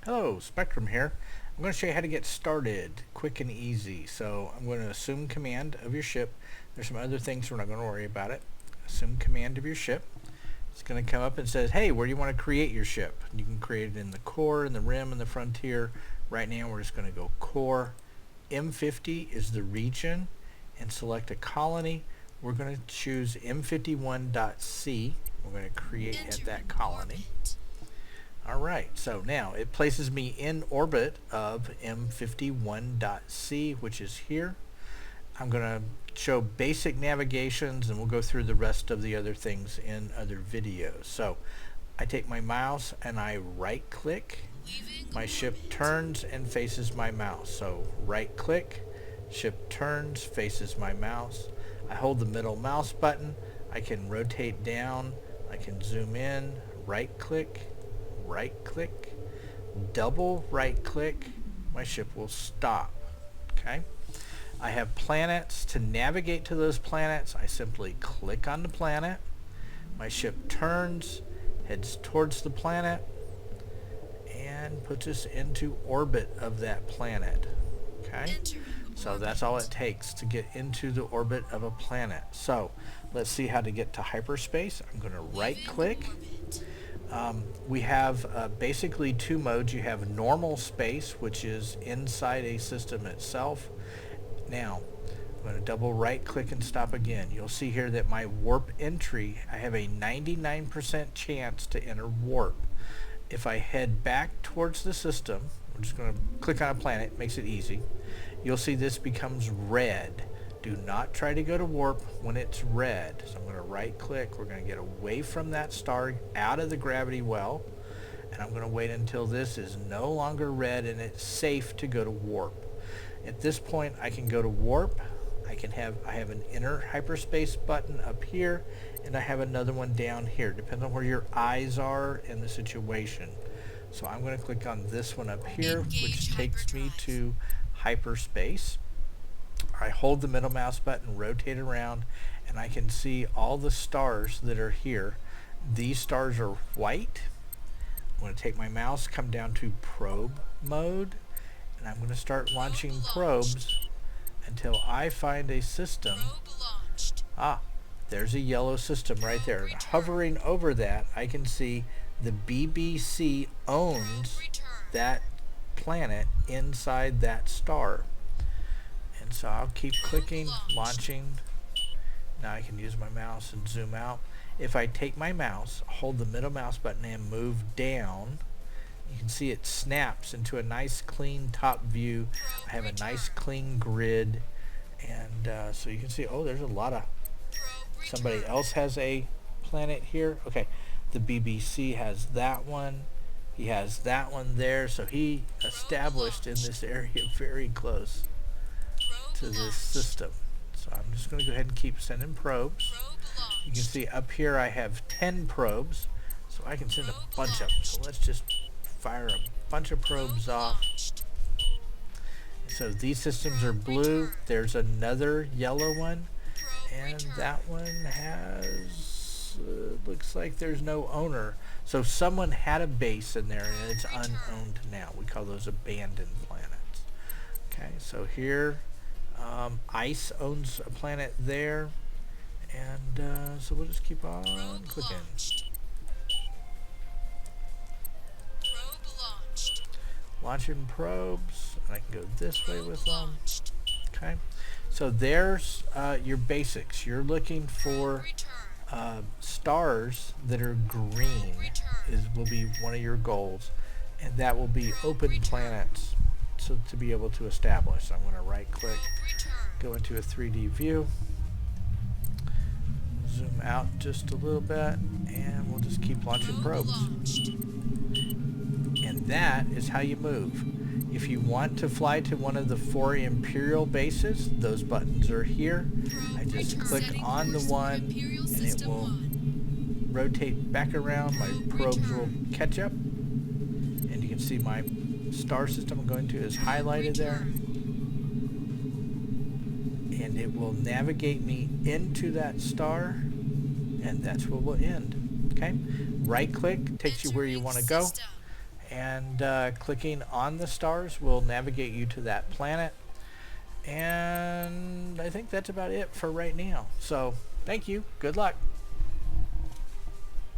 Hello, Spectrum here. I'm going to show you how to get started quick and easy. So I'm going to assume command of your ship. There's some other things we're not going to worry about it. Assume command of your ship. It's going to come up and says, hey, where do you want to create your ship? You can create it in the core, in the rim, in the frontier. Right now we're just going to go core. M50 is the region and select a colony. We're going to choose M51.C. We're going to create at that colony. Alright, so now it places me in orbit of M51.C, which is here. I'm going to show basic navigations and we'll go through the rest of the other things in other videos. So I take my mouse and I right click. My ship turns and faces my mouse. So right click, ship turns, faces my mouse. I hold the middle mouse button. I can rotate down. I can zoom in, right click, double right click, my ship will stop. Okay. I have planets. To navigate to those planets, I simply click on the planet. My ship turns, heads towards the planet, and puts us into orbit of that planet. Okay. So that's all it takes to get into the orbit of a planet. So let's see how to get to hyperspace. I'm going to right click. We have basically two modes. You have normal space, which is inside a system itself. Now, I'm going to double right click and stop again. You'll see here that my warp entry, I have a 99% chance to enter warp. If I head back towards the system, I'm just going to click on a planet, makes it easy. You'll see this becomes red. Do not try to go to warp when it's red. So I'm going to right click. We're going to get away from that star, out of the gravity well. And I'm going to wait until this is no longer red and it's safe to go to warp. At this point I can go to warp. I have an inner hyperspace button up here and I have another one down here, depending on where your eyes are in the situation. So I'm going to click on this one up here, which takes me to hyperspace. I hold the middle mouse button, rotate around, and I can see all the stars that are here. These stars are white. I'm going to take my mouse, come down to probe mode, and I'm going to start launching probes until I find a system. There's a yellow system right there. And hovering over that, I can see the BBC owns that planet inside that star. And so I'll keep clicking, launching. Now I can use my mouse and zoom out. If I take my mouse, hold the middle mouse button and move down, you can see it snaps into a nice clean top view. I have a nice clean grid, and so you can see, oh, there's a lot of, somebody else has a planet here. Okay, the BBC has that one. He has that one there, so he established in this area very close to this system. So I'm just going to go ahead and keep sending probes. You can see up here I have 10 probes, so I can send a bunch of them. So let's just fire a bunch of probes off. So these systems are blue. There's another yellow one, and that one has, looks like there's no owner. So someone had a base in there and it's unowned now. We call those abandoned planets. Okay, so here ICE owns a planet there, and so we'll just keep on clicking. Launching probes, and I can go this way with them. Okay, so there's your basics. You're looking for stars that are green will be one of your goals, and that will be open planets so to be able to establish. So I'm going to right click, go into a 3D view, zoom out just a little bit, and we'll just keep launching probes. And that is how you move. If you want to fly to one of the 4 Imperial bases, those buttons are here. I just click on the one and it will rotate back around. My probes will catch up. And you can see my star system I'm going to is highlighted there. And it will navigate me into that star, and that's where we'll end. Okay? Right click takes you where you want to go. and clicking on the stars will navigate you to that planet. And I think that's about it for right now. So thank you. Good luck.